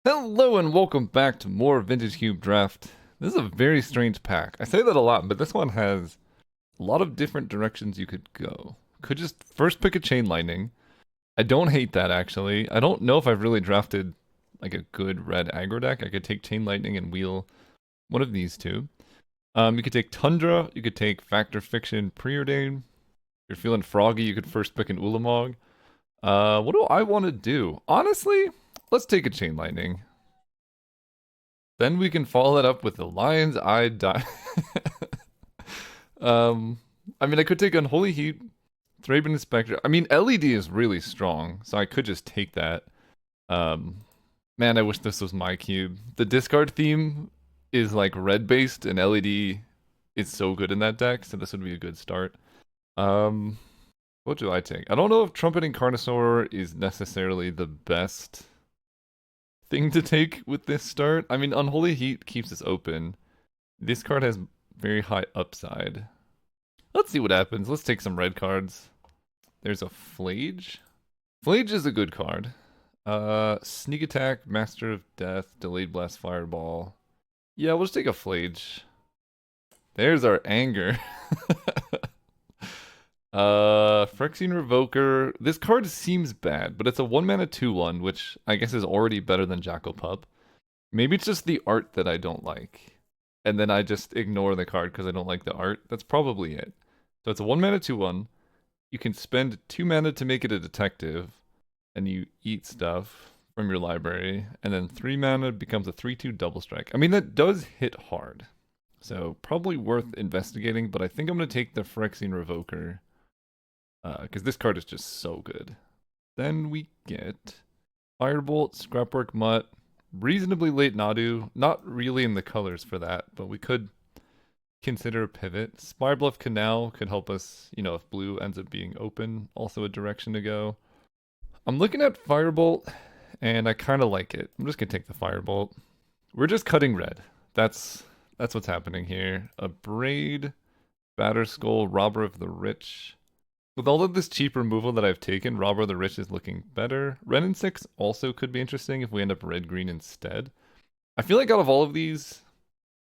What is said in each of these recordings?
Hello and welcome back to more Vintage Cube Draft. This is a very strange pack. I say that a lot, but this one has a lot of different directions you could go. Could just first pick a Chain Lightning. I don't hate that actually. I don't know if I've really drafted like a good red aggro deck. I could take Chain Lightning and wheel one of these two. You could take Tundra, you could take Factor Fiction Preordain. If you're feeling froggy, you could first pick an Ulamog. What do I want to do? Honestly, let's take a Chain Lightning. Then we can follow that up with the Lion's Eye Die. um, I mean, I could take Unholy Heat, Thraben Inspector. I mean, LED is really strong, so I could just take that. Man, I wish this was my cube. The discard theme is like red based, and LED is so good in that deck, so this would be a good start. What do I take? I don't know if Trumpeting Carnosaur is necessarily the best thing to take with this start. I mean, Unholy Heat keeps us open. This card has very high upside. Let's see what happens. Let's take some red cards. There's a Flage. Flage is a good card. Sneak Attack, Master of Death, Delayed Blast, Fireball. Yeah, we'll just take a Flage. There's our Anger. Phyrexian Revoker. This card seems bad, but it's a 1-mana 2/1, which I guess is already better than Jackal Pup. Maybe it's just the art that I don't like. And then I just ignore the card because I don't like the art. That's probably it. So it's a 1-mana 2/1. You can spend 2 mana to make it a detective, and you eat stuff from your library, and then 3 mana becomes a 3/2 double strike. I mean, that does hit hard. So probably worth investigating, but I think I'm going to take the Phyrexian Revoker. Because this card is just so good. Then we get Firebolt, Scrapwork Mutt, reasonably late Nadu. Not really in the colors for that, but we could consider a pivot. Spirebluff Canal could help us, if blue ends up being open, also a direction to go. I'm looking at Firebolt, and I kind of like it. I'm just going to take the Firebolt. We're just cutting red. That's what's happening here. A Braid, Batterskull, Robber of the Rich. With all of this cheap removal that I've taken, Robber of the Rich is looking better. Wrenn and 6 also could be interesting if we end up red-green instead. I feel like out of all of these,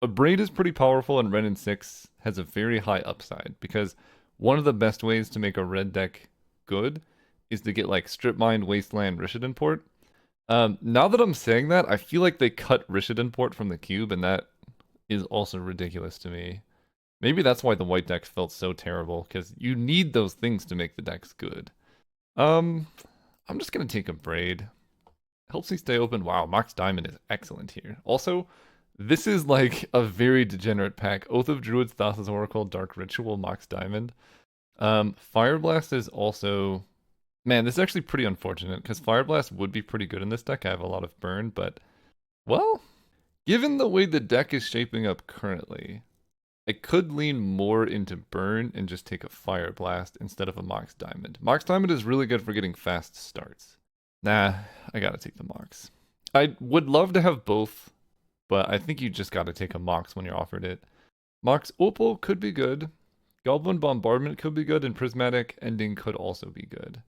a Braid is pretty powerful and Wrenn and 6 has a very high upside because one of the best ways to make a red deck good is to get like Strip Mine, Wasteland, Rishadan Port. Now that I'm saying that, I feel like they cut Rishadan Port from the cube and that is also ridiculous to me. Maybe that's why the white decks felt so terrible, because you need those things to make the decks good. I'm just going to take a Braid. Helps me stay open. Wow, Mox Diamond is excellent here. Also, this is like a very degenerate pack. Oath of Druids, Thassa's Oracle, Dark Ritual, Mox Diamond. Fire Blast is also... Man, this is actually pretty unfortunate, because Fire Blast would be pretty good in this deck. I have a lot of burn, but... Well, given the way the deck is shaping up currently... I could lean more into burn and just take a Fire Blast instead of a Mox Diamond. Mox Diamond is really good for getting fast starts. Nah, I gotta take the Mox. I would love to have both, but I think you just gotta take a Mox when you're offered it. Mox Opal could be good. Goblin Bombardment could be good, and Prismatic Ending could also be good.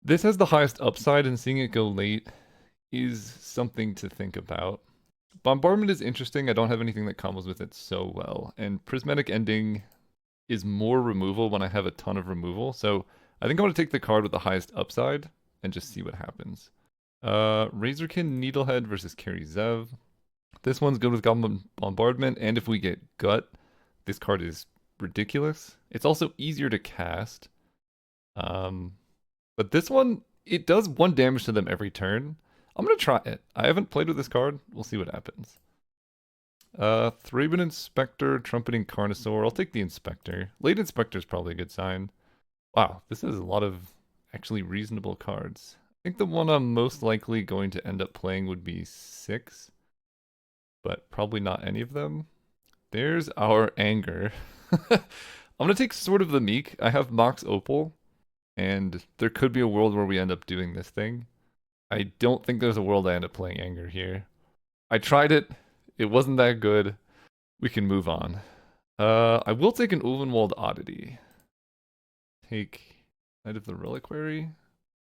This has the highest upside, and seeing it go late is something to think about. Bombardment is interesting. I don't have anything that combos with it so well. And Prismatic Ending is more removal when I have a ton of removal. So I think I want to take the card with the highest upside and just see what happens. Razorkin Needlehead versus Kari Zev. This one's good with Goblin Bombardment. And if we get Gut, this card is ridiculous. It's also easier to cast. But this one, it does 1 damage to them every turn. I'm going to try it. I haven't played with this card. We'll see what happens. Thraben Inspector, Trumpeting Carnosaur. I'll take the Inspector. Late Inspector is probably a good sign. Wow, this is a lot of actually reasonable cards. I think the one I'm most likely going to end up playing would be 6. But probably not any of them. There's our Anger. I'm going to take Sword of the Meek. I have Mox Opal. And there could be a world where we end up doing this thing. I don't think there's a world I end up playing Anger here. I tried it. It wasn't that good. We can move on. I will take an Ulvenwald Oddity. Take Knight of the Reliquary.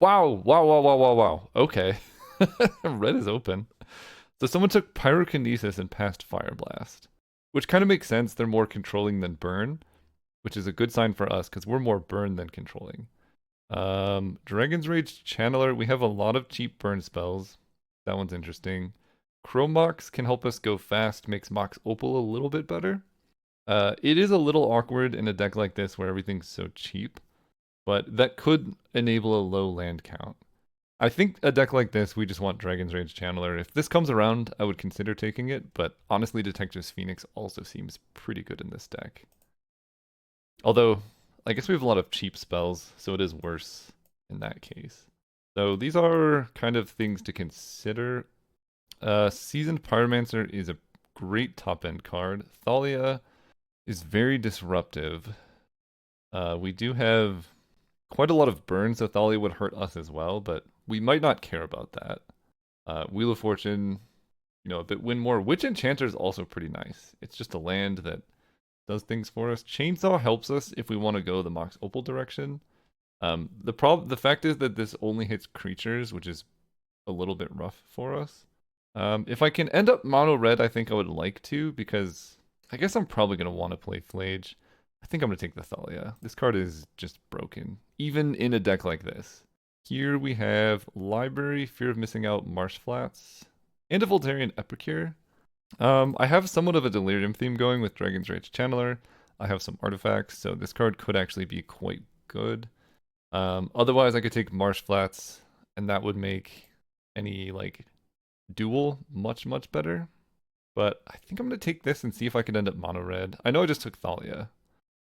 Wow. Okay. Red is open. So someone took Pyrokinesis and passed Fire Blast, which kind of makes sense. They're more controlling than burn, which is a good sign for us because we're more burn than controlling. Dragon's Rage Channeler, we have a lot of cheap burn spells. That one's interesting. Chromox can help us go fast, makes Mox Opal a little bit better. It is a little awkward in a deck like this where everything's so cheap, but that could enable a low land count. I think a deck like this, we just want Dragon's Rage Channeler. If this comes around, I would consider taking it, but honestly, Detective's Phoenix also seems pretty good in this deck. Although, I guess we have a lot of cheap spells, so it is worse in that case. So these are kind of things to consider. Seasoned Pyromancer is a great top-end card. Thalia is very disruptive. We do have quite a lot of burn, so Thalia would hurt us as well, but we might not care about that. Wheel of Fortune, a bit win more. Witch Enchanter is also pretty nice. It's just a land that does things for us. Chainsaw helps us if we want to go the Mox Opal direction. The fact is that this only hits creatures, which is a little bit rough for us. If I can end up mono red, I think I would like to, because I guess I'm probably going to want to play Flage. I think I'm going to take the Thalia. This card is just broken, even in a deck like this. Here we have Library, Fear of Missing Out, Marsh Flats, and a Voltarian Epicure. I have somewhat of a Delirium theme going with Dragon's Rage Channeler. I have some artifacts, so this card could actually be quite good. Otherwise, I could take Marsh Flats, and that would make any, duel much, much better. But I think I'm going to take this and see if I can end up mono red. I know I just took Thalia.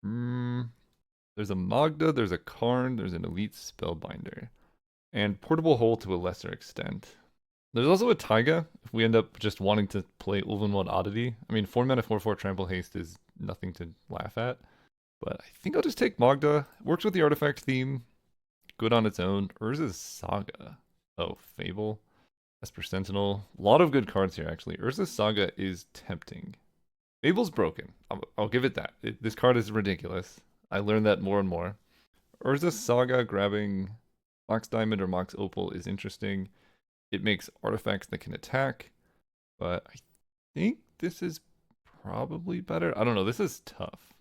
There's a Magda, there's a Karn, there's an Elite Spellbinder. And Portable Hole to a lesser extent. There's also a Taiga, if we end up just wanting to play Ulvenwald Oddity. I mean, 4 mana 4/4 Trample Haste is nothing to laugh at. But I think I'll just take Magda. Works with the artifact theme. Good on its own. Urza's Saga. Oh, Fable. Esper Sentinel. A lot of good cards here, actually. Urza's Saga is tempting. Fable's broken. I'll give it that. This card is ridiculous. I learned that more and more. Urza's Saga grabbing Mox Diamond or Mox Opal is interesting. It makes artifacts that can attack, but I think this is probably better. I don't know. This is tough.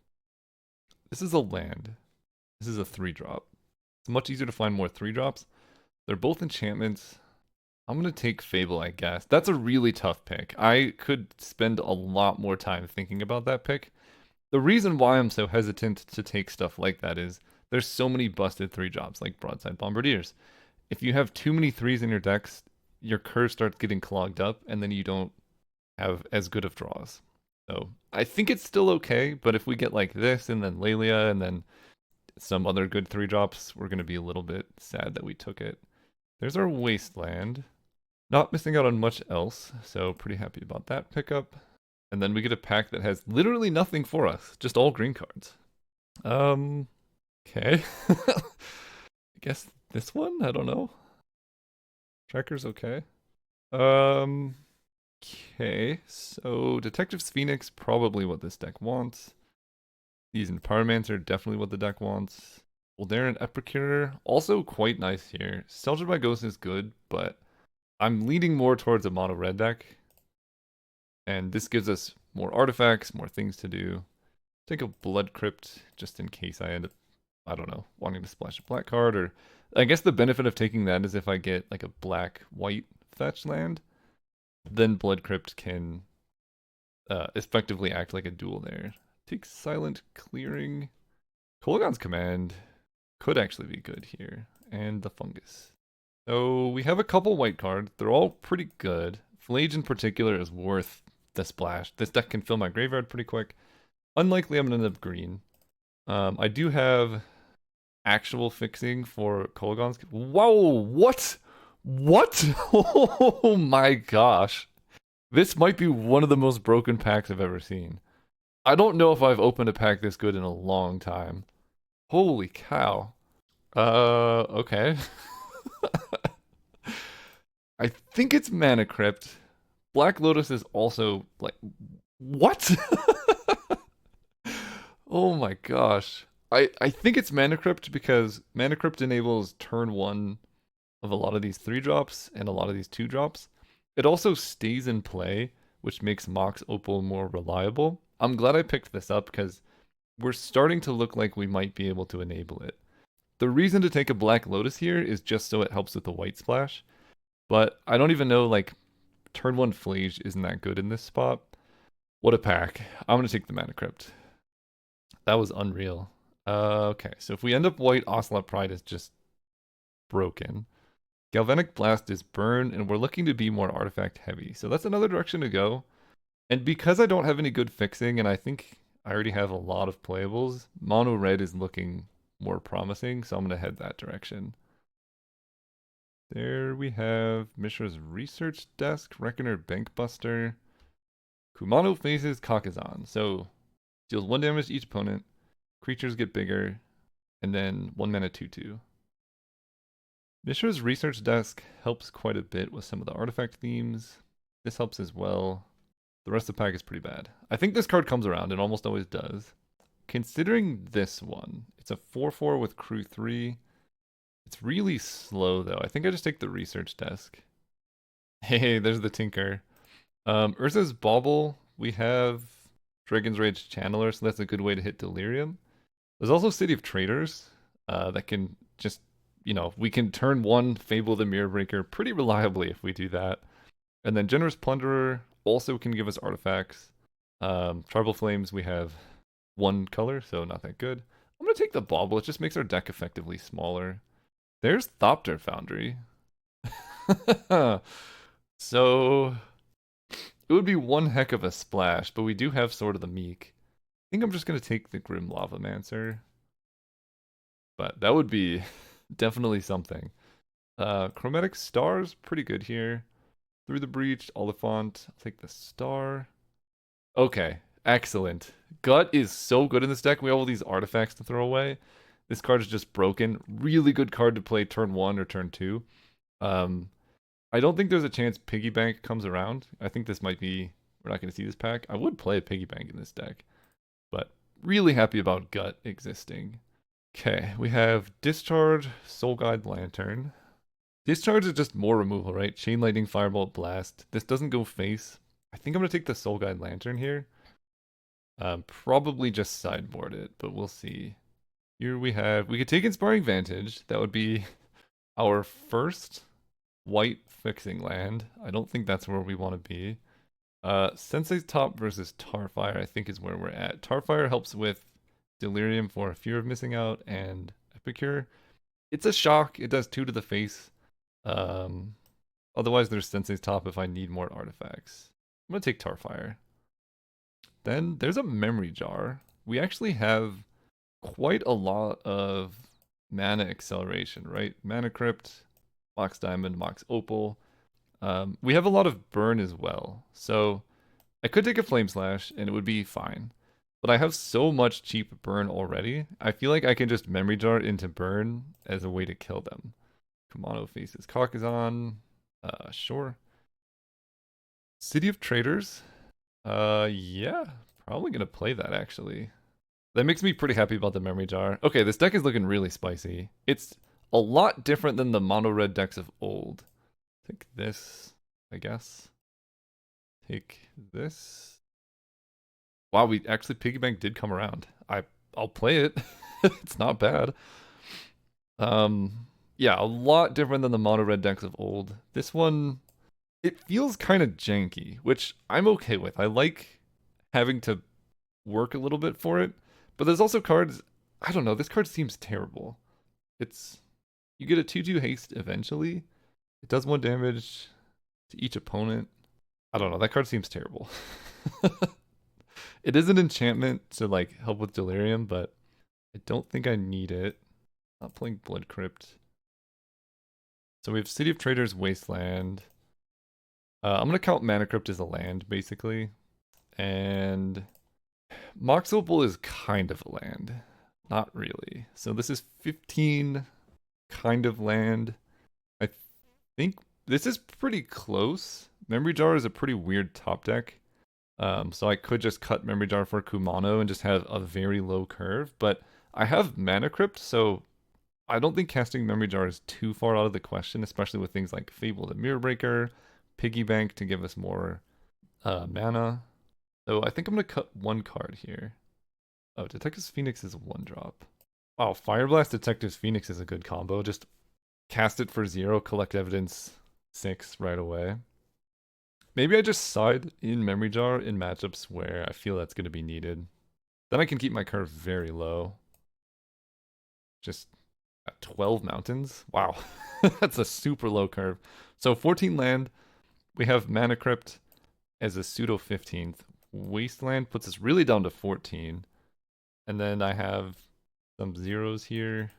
This is a land. This is a 3-drop. It's much easier to find more 3-drops. They're both enchantments. I'm going to take Fable, I guess. That's a really tough pick. I could spend a lot more time thinking about that pick. The reason why I'm so hesitant to take stuff like that is there's so many busted 3-drops, like Broadside Bombardiers. If you have too many 3s in your decks, your curve starts getting clogged up, and then you don't have as good of draws. So I think it's still okay, but if we get like this, and then Lelia, and then some other good 3-drops, we're going to be a little bit sad that we took it. There's our Wasteland. Not missing out on much else, so pretty happy about that pickup. And then we get a pack that has literally nothing for us, just all green cards. Okay. I guess this one? I don't know. Tracker's okay. Okay, so Detective's Phoenix, probably what this deck wants. These Pyromancer, definitely what the deck wants. Voldaren Epicure, also quite nice here. Sheltered by Ghost is good, but I'm leaning more towards a mono red deck. And this gives us more artifacts, more things to do. Take a Blood Crypt just in case I end up, I don't know, wanting to splash a black card. Or I guess the benefit of taking that is if I get like a black-white fetch land, then Blood Crypt can effectively act like a duel there. Take Silent Clearing. Kolaghan's Command could actually be good here. And the Fungus. So we have a couple white cards. They're all pretty good. Flage in particular is worth the splash. This deck can fill my graveyard pretty quick. Unlikely I'm going to end up green. I do have actual fixing for Kolaghan's. Whoa, what? What? Oh my gosh. This might be one of the most broken packs I've ever seen. I don't know if I've opened a pack this good in a long time. Holy cow. Okay. I think it's Mana Crypt. Black Lotus is also like, what? Oh my gosh. I think it's Mana Crypt because Mana Crypt enables turn 1 of a lot of these 3-drops and a lot of these 2-drops. It also stays in play, which makes Mox Opal more reliable. I'm glad I picked this up because we're starting to look like we might be able to enable it. The reason to take a Black Lotus here is just so it helps with the white splash, but I don't even know, like, turn 1 Flage isn't that good in this spot. What a pack. I'm going to take the Mana Crypt. That was unreal. Okay, so if we end up white, Ocelot Pride is just broken. Galvanic Blast is burn, and we're looking to be more artifact heavy. So that's another direction to go. And because I don't have any good fixing, and I think I already have a lot of playables, Mono Red is looking more promising, so I'm going to head that direction. There we have Mishra's Research Desk, Reckoner Bankbuster. Kumano faces Kakazan, so deals 1 damage to each opponent, creatures get bigger, and then 1 mana 2/2. Mishra's Research Desk helps quite a bit with some of the artifact themes. This helps as well. The rest of the pack is pretty bad. I think this card comes around, it almost always does. Considering this one, it's a 4/4 with Crew 3. It's really slow though. I think I just take the Research Desk. Hey, there's the Tinker. Urza's Bauble, we have Dragon's Rage Channeler, so that's a good way to hit Delirium. There's also City of Traders that can just, we can turn 1 Fable the Mirror Breaker pretty reliably if we do that. And then Generous Plunderer also can give us artifacts. Tribal Flames, we have 1 color, so not that good. I'm going to take the Bauble, it just makes our deck effectively smaller. There's Thopter Foundry. So it would be one heck of a splash, but we do have Sword of the Meek. I think I'm just going to take the Grim Lavamancer. But that would be definitely something. Chromatic Star's pretty good here. Through the Breach, Oliphant. I'll take the Star. Okay, excellent. Gut is so good in this deck. We have all these artifacts to throw away. This card is just broken. Really good card to play turn 1 or turn 2. I don't think there's a chance Piggy Bank comes around. I think this might be... We're not going to see this pack. I would play a Piggy Bank in this deck. But really happy about Gut existing. Okay, we have Discharge, Soul Guide, Lantern. Discharge is just more removal, right? Chain Lightning, Firebolt, Blast. This doesn't go face. I think I'm going to take the Soul Guide Lantern here. Probably just sideboard it, but we'll see. Here we could take Inspiring Vantage. That would be our first white fixing land. I don't think that's where we want to be. Sensei's Top versus Tarfire, I think is where we're at. Tarfire helps with Delirium for Fear of Missing Out and Epicure. It's a shock. It does 2 to the face. Otherwise, there's Sensei's Top if I need more artifacts. I'm going to take Tarfire. Then there's a Memory Jar. We actually have quite a lot of mana acceleration, right? Mana Crypt, Mox Diamond, Mox Opal. We have a lot of burn as well. So I could take a Flame Slash and it would be fine. But I have so much cheap burn already. I feel like I can just Memory Jar into burn as a way to kill them. Kumano faces Kakazan. Sure. City of Traders. Yeah, probably gonna play that actually. That makes me pretty happy about the Memory Jar. Okay, this deck is looking really spicy. It's a lot different than the mono red decks of old. Take this, I guess. Take this. Wow, we actually Piggy Bank did come around. I'll play it. It's not bad. Yeah, a lot different than the mono red decks of old. This one, it feels kind of janky, which I'm okay with. I like having to work a little bit for it. But there's also cards, I don't know, this card seems terrible. You get a 2/2 haste eventually. It does 1 damage to each opponent. I don't know, that card seems terrible. It is an enchantment to like help with Delirium, but I don't think I need it. Not playing Blood Crypt. So we have City of Traders, Wasteland. I'm gonna count Mana Crypt as a land, basically. And Mox Opal is kind of a land. Not really. So this is 15 kind of land. I think this is pretty close. Memory Jar is a pretty weird top deck. So I could just cut Memory Jar for Kumano and just have a very low curve. But I have Mana Crypt, so I don't think casting Memory Jar is too far out of the question, especially with things like Fable the Mirror Breaker, Piggy Bank to give us more mana. So I think I'm going to cut one card here. Oh, Detective's Phoenix is a 1-drop. Oh, Fire Blast Detective's Phoenix is a good combo. Just cast it for 0, collect evidence 6 right away. Maybe I just side in Memory Jar in matchups where I feel that's going to be needed. Then I can keep my curve very low. Just at 12 mountains? Wow. That's a super low curve. So 14 land. We have Mana Crypt as a pseudo 15th. Wasteland puts us really down to 14. And then I have some zeros here.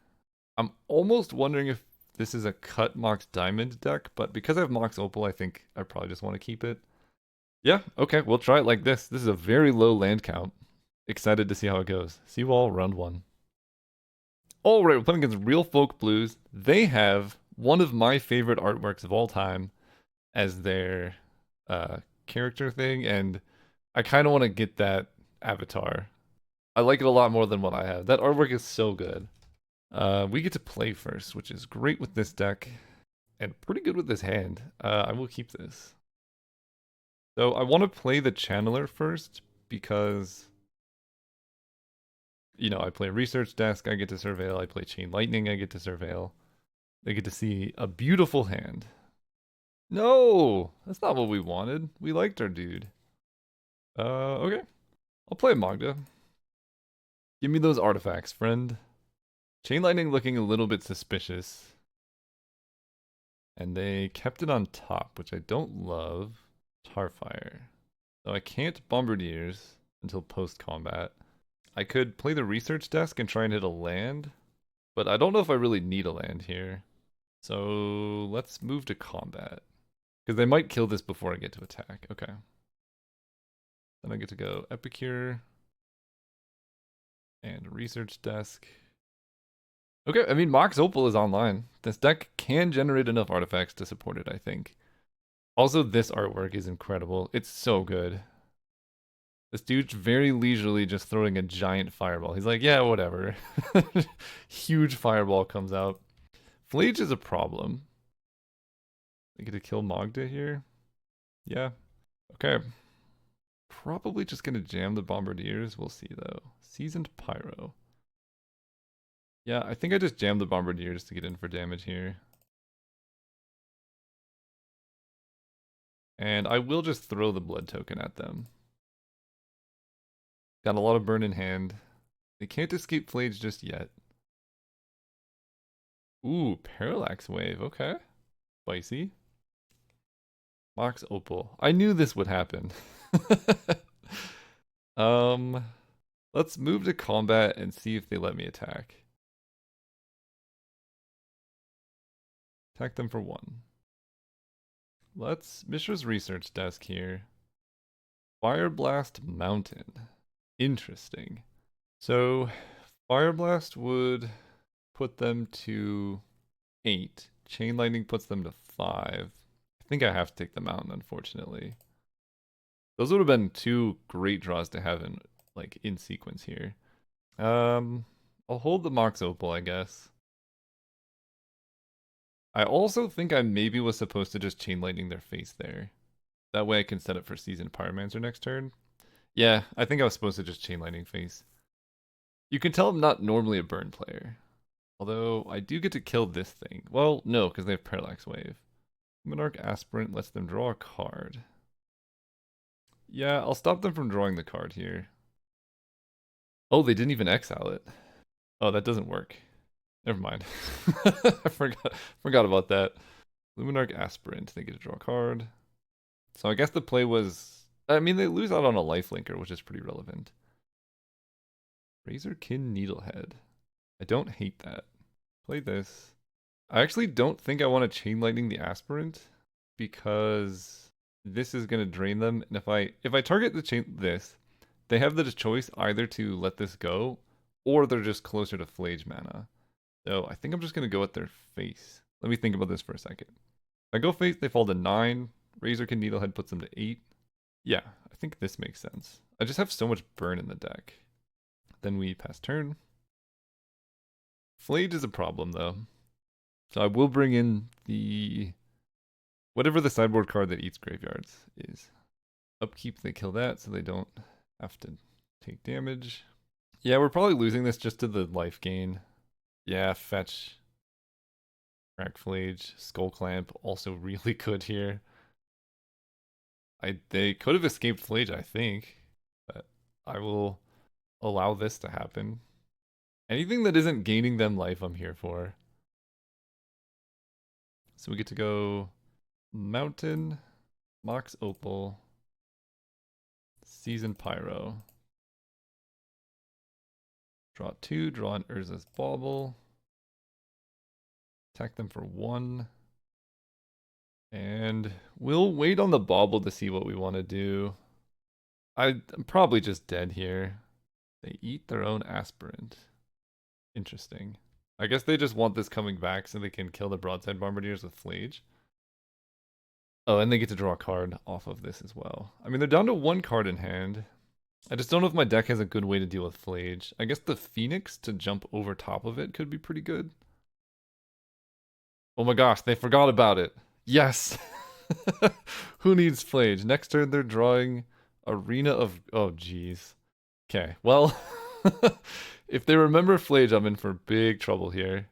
I'm almost wondering if this is a cut Mox Diamond deck, but because I have Mox Opal, I think I probably just want to keep it. Yeah, okay, we'll try it like this. This is a very low land count. Excited to see how it goes. Seawall, round 1. Alright, we're playing against Real Folk Blues. They have one of my favorite artworks of all time as their character thing, and I kind of want to get that avatar. I like it a lot more than what I have. That artwork is so good. We get to play first, which is great with this deck, and pretty good with this hand. I will keep this. So I want to play the Channeler first, because, you know, I play Research Desk, I get to surveil. I play Chain Lightning, I get to surveil. They get to see a beautiful hand. No! That's not what we wanted. We liked our dude. Okay. I'll play Magda. Give me those artifacts, friend. Chain Lightning looking a little bit suspicious. And they kept it on top, which I don't love. Tarfire. So I can't Bombardiers until post-combat. I could play the Research Desk and try and hit a land, but I don't know if I really need a land here. So let's move to combat. Because they might kill this before I get to attack. Okay. Then I get to go Epicure. And Research Desk. Okay, I mean, Mox Opal is online. This deck can generate enough artifacts to support it, I think. Also, this artwork is incredible. It's so good. This dude's very leisurely just throwing a giant fireball. He's like, yeah, whatever. Huge fireball comes out. Flage is a problem. I get to kill Magda here? Yeah. Okay. Probably just gonna jam the Bombardiers. We'll see, though. Seasoned Pyro. Yeah, I think I just jammed the Bombardiers to get in for damage here. And I will just throw the blood token at them. Got a lot of burn in hand. They can't escape Flage just yet. Ooh, Parallax Wave. Okay. Spicy. Mox Opal. I knew this would happen. Let's move to combat and see if they let me attack. Attack them for 1. Let's Mishra's Research Desk here. Fire Blast Mountain. Interesting. So, Fire Blast would put them to 8. Chain Lightning puts them to 5. I think I have to take the mountain, unfortunately. Those would have been 2 great draws to have in sequence here. I'll hold the Mox Opal, I guess. I also think I maybe was supposed to just Chain Lightning their face there. That way I can set up for Seasoned Pyromancer next turn. Yeah, I think I was supposed to just Chain Lightning face. You can tell I'm not normally a burn player. Although, I do get to kill this thing. Well, no, because they have Parallax Wave. Monarch Aspirant lets them draw a card. Yeah, I'll stop them from drawing the card here. Oh, they didn't even exile it. Oh, that doesn't work. Never mind. I forgot about that. Luminarch Aspirant, they get to draw a card. So I guess the play was... I mean, they lose out on a lifelinker, which is pretty relevant. Razorkin Needlehead. I don't hate that. Play this. I actually don't think I want to Chain Lightning the Aspirant, because this is going to drain them. And if I target this, they have the choice either to let this go, or they're just closer to Flage mana. So I think I'm just going to go at their face. Let me think about this for a second. If I go face, they fall to 9. Razorkin Needlehead puts them to 8. Yeah, I think this makes sense. I just have so much burn in the deck. Then we pass turn. Flage is a problem, though. So I will bring in the Whatever the sideboard card that eats graveyards is. Upkeep, they kill that so they don't have to take damage. Yeah, we're probably losing this just to the life gain. Yeah, fetch. Crack Flage, Skull Clamp, also really good here. They could have escaped Flage, I think. But I will allow this to happen. Anything that isn't gaining them life, I'm here for. So we get to go Mountain, Mox Opal, Season Pyro. Draw 2, draw an Urza's Bauble. Attack them for 1. And we'll wait on the Bauble to see what we want to do. I'm probably just dead here. They eat their own aspirant. Interesting. I guess they just want this coming back so they can kill the Broadside Bombardiers with Flage. Oh, and they get to draw a card off of this as well. I mean, they're down to 1 card in hand. I just don't know if my deck has a good way to deal with Flage. I guess the Phoenix to jump over top of it could be pretty good. Oh my gosh, they forgot about it. Yes! Who needs Flage? Next turn they're drawing Arena of... Oh, jeez. Okay, well... if they remember Flage, I'm in for big trouble here.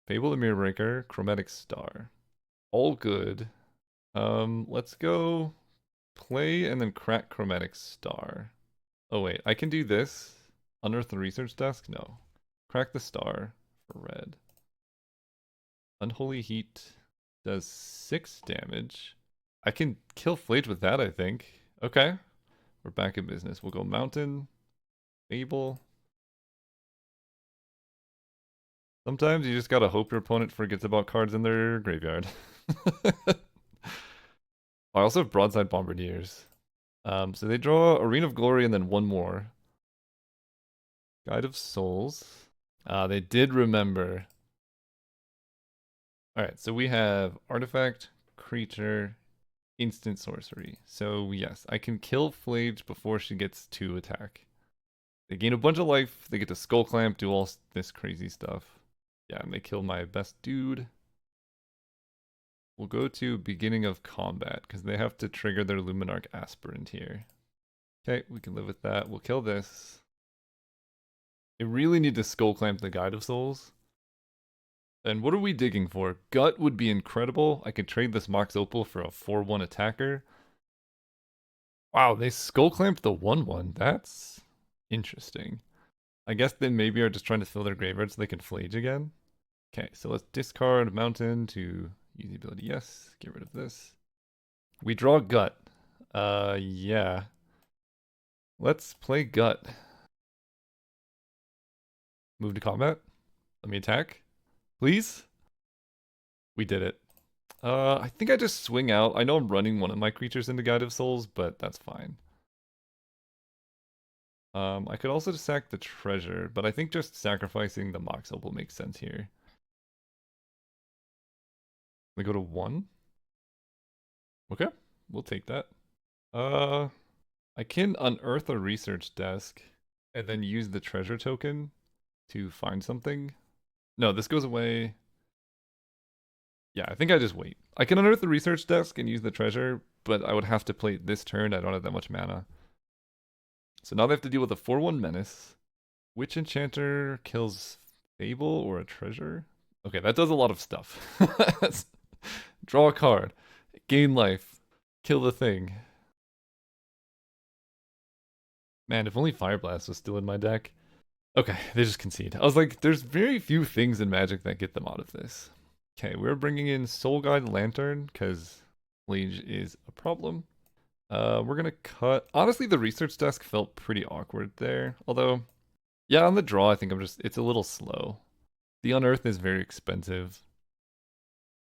Fable the Mirrorbreaker, Chromatic Star. All good. Let's go play and then crack Chromatic Star. Oh wait, I can do this. Unearth the Research Desk? No. Crack the Star for red. Unholy Heat does 6 damage. I can kill Flage with that, I think. Okay. We're back in business. We'll go Mountain, Fable. Sometimes you just gotta hope your opponent forgets about cards in their graveyard. I also have Broadside Bombardiers. So they draw Arena of Glory and then 1 more. Guide of Souls. They did remember. Alright, so we have Artifact, Creature, Instant Sorcery. So yes, I can kill Flage before she gets to attack. They gain a bunch of life, they get to Skull Clamp, do all this crazy stuff. Yeah, and they kill my best dude. We'll go to beginning of combat, because they have to trigger their Luminarch Aspirant here. Okay, we can live with that. We'll kill this. They really need to Skull Clamp the Guide of Souls. And what are we digging for? Gut would be incredible. I could trade this Mox Opal for a 4-1 attacker. Wow, they Skull Clamped the 1-1. That's interesting. I guess they maybe are just trying to fill their graveyard so they can Flage again. Okay, so let's discard Mountain to use the ability. Yes, get rid of this. We draw Gut. Yeah. Let's play Gut. Move to combat. Let me attack. Please? We did it. I think I just swing out. I know I'm running one of my creatures into Guide of Souls, but that's fine. I could also just sack the treasure, but I think just sacrificing the Mox Opal makes sense here. We go to 1. Okay, we'll take that. I can unearth a research desk and then use the treasure token to find something. No, this goes away. Yeah, I think I just wait. I can unearth the research desk and use the treasure, but I would have to play it this turn. I don't have that much mana. So now they have to deal with a 4-1 menace. Which enchanter kills Fable or a treasure? Okay, that does a lot of stuff. Draw a card. Gain life. Kill the thing. Man, if only Fire Blast was still in my deck. Okay, they just concede. I was like, there's very few things in Magic that get them out of this. Okay, we're bringing in Soul Guide Lantern, because Flage is a problem. We're gonna cut... Honestly, the research desk felt pretty awkward there. Although, yeah, on the draw, I think it's a little slow. The Unearth is very expensive.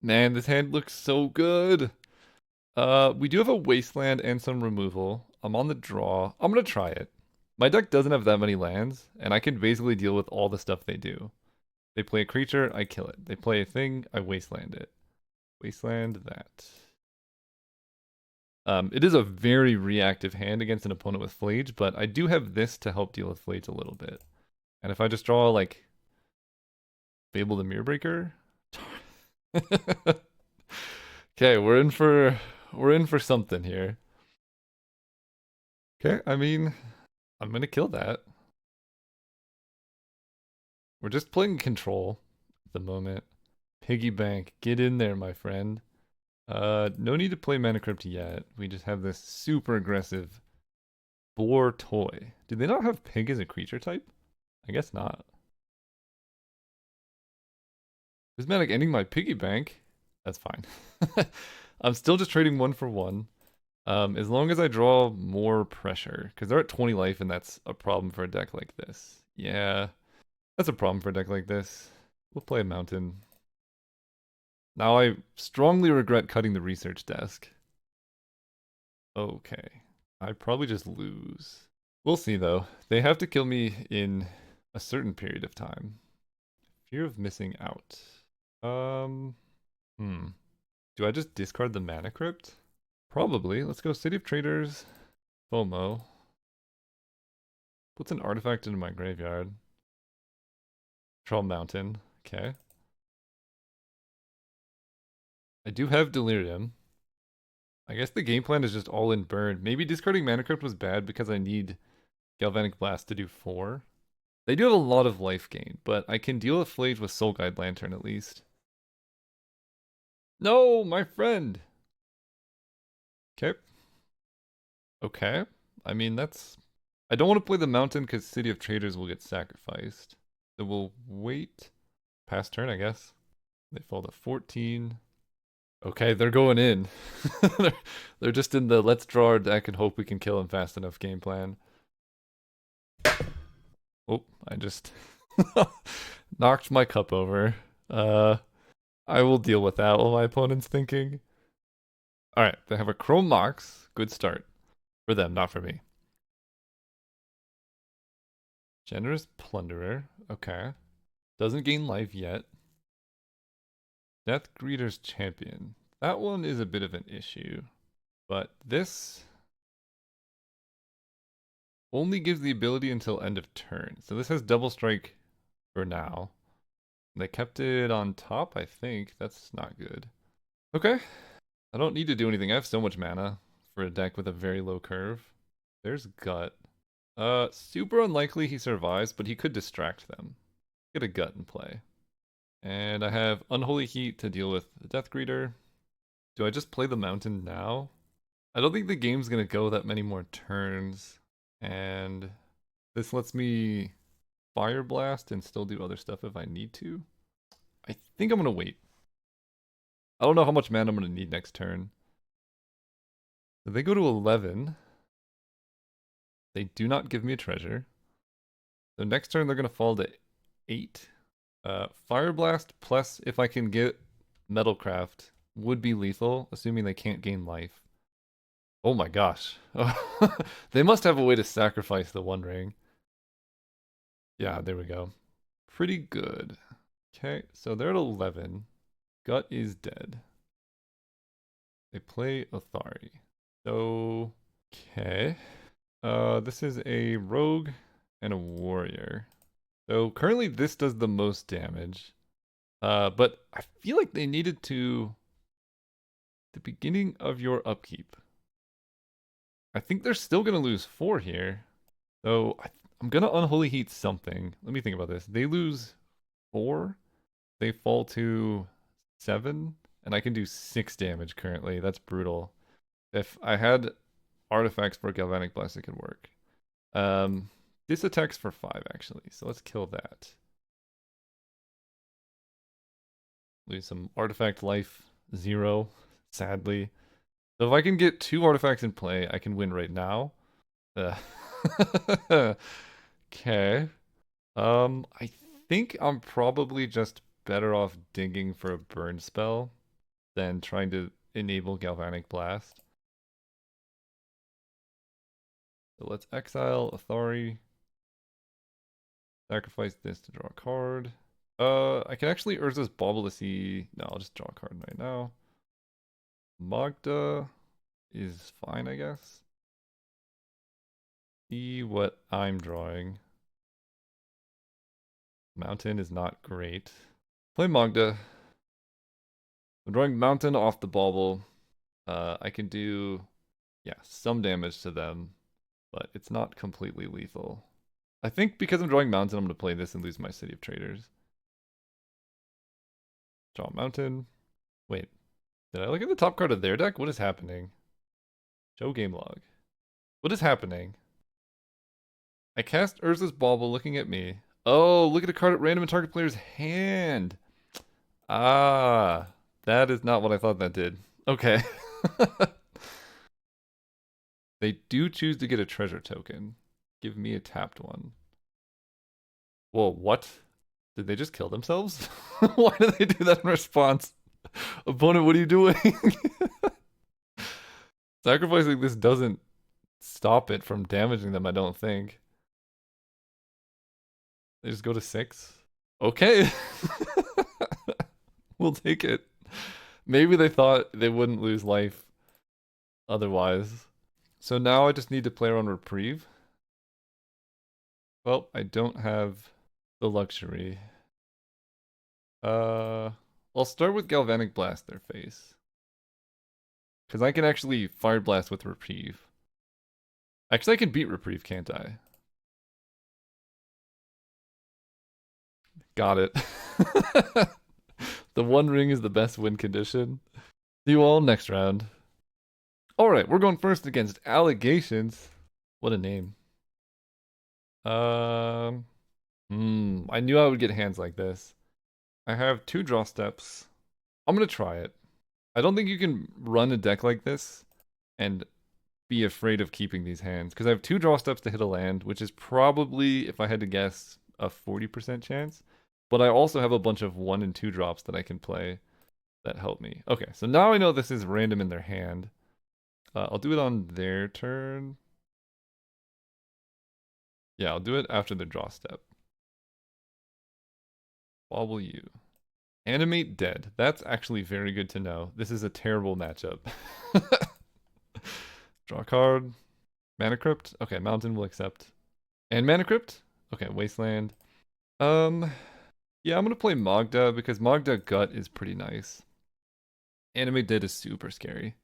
Man, this hand looks so good! We do have a Wasteland and some removal. I'm on the draw. I'm gonna try it. My deck doesn't have that many lands, and I can basically deal with all the stuff they do. They play a creature, I kill it. They play a thing, I Wasteland it. Wasteland that. It is a very reactive hand against an opponent with Flage, but I do have this to help deal with Flage a little bit. And if I just draw, like, Fable the Mirrorbreaker... Okay, we're in for something here. Okay, I mean, I'm gonna kill that. We're just playing control at the moment. Piggy bank, get in there, my friend. No need to play Mana Crypt yet. We just have this super aggressive boar toy. Do they not have pig as a creature type? I guess not. Prismatic ending my piggy bank. That's fine. I'm still just trading one for one. As long as I draw more pressure, because they're at 20 life, and that's a problem for a deck like this. Yeah, that's a problem for a deck like this. We'll play a mountain. Now I strongly regret cutting the research desk. Okay. I probably just lose. We'll see though. They have to kill me in a certain period of time. Fear of missing out. Um, hmm. Do I just discard the Mana Crypt? Probably. Let's go City of Traders, FOMO. Puts an artifact into my graveyard. Troll Mountain. Okay. I do have Delirium. I guess the game plan is just all in burn. Maybe discarding Mana Crypt was bad because I need Galvanic Blast to do 4. They do have a lot of life gain, but I can deal with Flage with Soul Guide Lantern at least. No, my friend! Okay. Okay. I mean, that's... I don't want to play the mountain because City of Traders will get sacrificed. So we'll wait. Past turn, I guess. They fall to 14. Okay, they're going in. they're just in the let's draw our deck and hope we can kill him fast enough game plan. Oh, I just knocked my cup over. I will deal with that while my opponent's thinking. Alright, they have a Chrome Mox. Good start. For them, not for me. Generous Plunderer. Okay. Doesn't gain life yet. Death Greeter's Champion. That one is a bit of an issue. But this only gives the ability until end of turn. So this has double strike for now. They kept it on top, I think. That's not good. Okay. I don't need to do anything. I have so much mana for a deck with a very low curve. There's Gut. Super unlikely he survives, but he could distract them. Get a Gut in play. And I have Unholy Heat to deal with the Death Greeter. Do I just play the Mountain now? I don't think the game's gonna go that many more turns. And this lets me Fire Blast and still do other stuff if I need to. I think I'm gonna wait. I don't know how much mana I'm gonna need next turn. So they go to 11. They do not give me a treasure. So next turn they're gonna fall to 8. Fire Blast plus if I can get Metalcraft would be lethal, assuming they can't gain life. Oh my gosh. They must have a way to sacrifice the One Ring. Yeah, there we go. Pretty good. Okay, so they're at 11. Gut is dead. They play Athari. So, okay. This is a rogue and a warrior. So currently this does the most damage. But I feel like they needed to... The beginning of your upkeep. I think they're still going to lose 4 here. So I'm going to Unholy Heat something. Let me think about this. They lose 4. They fall to 7. And I can do 6 damage currently. That's brutal. If I had artifacts for Galvanic Blast, it could work. This attacks for 5 actually. So let's kill that. Lose some artifact life. 0. Sadly. So if I can get 2 artifacts in play, I can win right now. Okay. I think I'm probably just better off digging for a burn spell than trying to enable Galvanic Blast. So let's exile Athari. Sacrifice this to draw a card. I can actually Urza's Bauble to see. No, I'll just draw a card right now. Magda is fine, I guess. See what I'm drawing. Mountain is not great. Play Magda. I'm drawing Mountain off the bauble. I can do, yeah, some damage to them, but it's not completely lethal. I think because I'm drawing Mountain, I'm going to play this and lose my City of Traders. Draw Mountain. Wait, did I look at the top card of their deck? What is happening? Show game log. What is happening? I cast Urza's Bauble looking at me. Oh, look at a card at random in target player's hand. Ah, that is not what I thought that did. Okay. They do choose to get a treasure token. Give me a tapped one. Whoa, what? Did they just kill themselves? Why did they do that in response? Opponent, what are you doing? Sacrificing this doesn't stop it from damaging them, I don't think. They just go to 6. Okay. We'll take it. Maybe they thought they wouldn't lose life otherwise. So now I just need to play on Reprieve. Well, I don't have the luxury. I'll start with Galvanic Blast their face. Because I can actually Fire Blast with Reprieve. Actually, I can beat Reprieve, can't I? Got it. The One Ring is the best win condition. See you all next round. Alright, we're going first against Allegations. What a name. I knew I would get hands like this. I have 2 draw steps. I'm gonna try it. I don't think you can run a deck like this and be afraid of keeping these hands, because I have 2 draw steps to hit a land, which is probably, if I had to guess, a 40% chance. But I also have a bunch of 1 and 2 drops that I can play that help me. Okay, so now I know this is random in their hand. I'll do it on their turn. Yeah, I'll do it after the draw step. Bauble you. Animate Dead. That's actually very good to know. This is a terrible matchup. Draw a card. Mana Crypt. Okay, Mountain will accept. And Mana Crypt. Okay, Wasteland. Yeah, I'm gonna play Magda because Magda Gut is pretty nice. Animate Dead is super scary.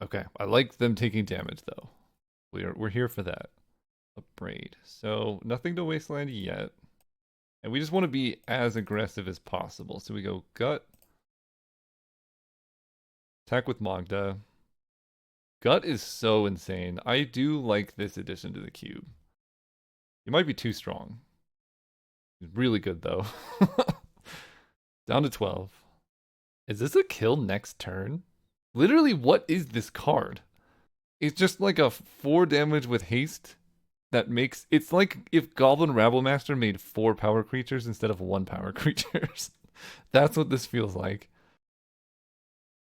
Okay, I like them taking damage though. We're here for that. A Braid. So nothing to Wasteland yet. And we just want to be as aggressive as possible. So we go Gut. Attack with Magda. Gut is so insane. I do like this addition to the cube. He might be too strong. He's really good though. Down to 12. Is this a kill next turn? Literally, what is this card? It's just like a 4 damage with haste that makes... It's like if Goblin Rabblemaster made 4 power creatures instead of 1 power creatures. That's what this feels like.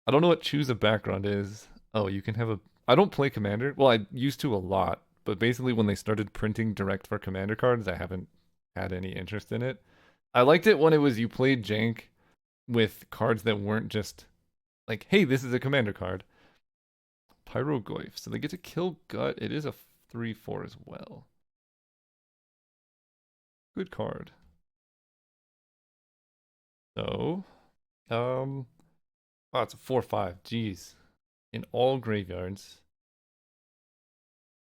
I don't know what choose a background is. Oh, you can have a... I don't play Commander. Well, I used to a lot. But basically when they started printing direct for Commander cards, I haven't had any interest in it. I liked it when it was you played Jank with cards that weren't just like, hey, this is a Commander card. Pyrogoyf. So they get to kill Gut. It is a 3/4 as well. Good card. So, oh, it's a 4/5. Jeez. In all graveyards.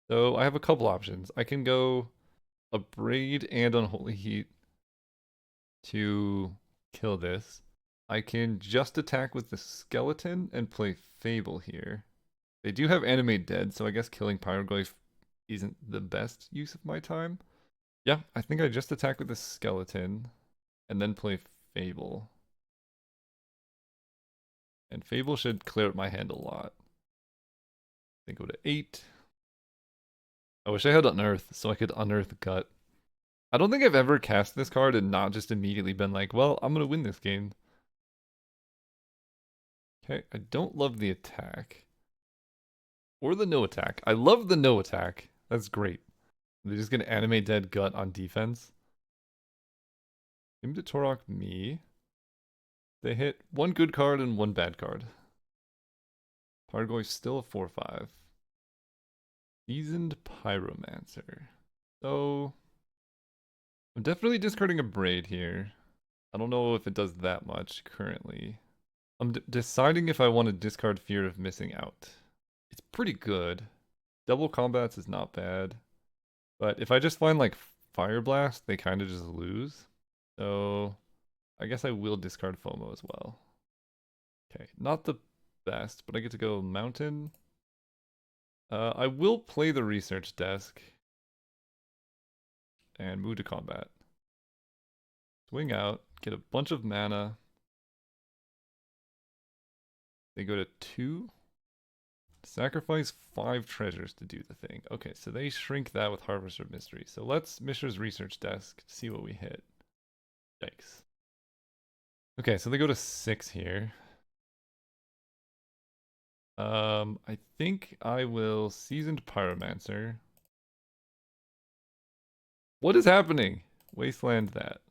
So I have a couple options. I can go a Braid and Unholy Heat to kill this. I can just attack with the Skeleton and play Fable here. They do have Animate Dead, so I guess killing Pyrogoyf isn't the best use of my time. Yeah, I think I just attack with the Skeleton and then play Fable. And Fable should clear up my hand a lot. I think go to 8. I wish I had Unearth so I could Unearth Gut. I don't think I've ever cast this card and not just immediately been like, well, I'm going to win this game. Okay, I don't love the attack. Or the no attack. I love the no attack. That's great. They're just going to Animate Dead Gut on defense. Seem to Torok me. They hit 1 good card and 1 bad card. Pyrogoyf's still a 4/5. Seasoned Pyromancer. So I'm definitely discarding a Braid here. I don't know if it does that much currently. I'm deciding if I want to discard Fear of Missing Out. It's pretty good. Double combats is not bad. But if I just find like Fire Blast, they kind of just lose. So I guess I will discard FOMO as well. Okay, not the best, but I get to go Mountain. I will play the Research Desk and move to combat. Swing out, get a bunch of mana. They go to 2. Sacrifice 5 treasures to do the thing. Okay, so they shrink that with Harvester of Mystery. So let's Mishra's Research Desk to see what we hit. Yikes. Okay, so they go to 6 here. I think I will Seasoned Pyromancer. What is happening? Wasteland that.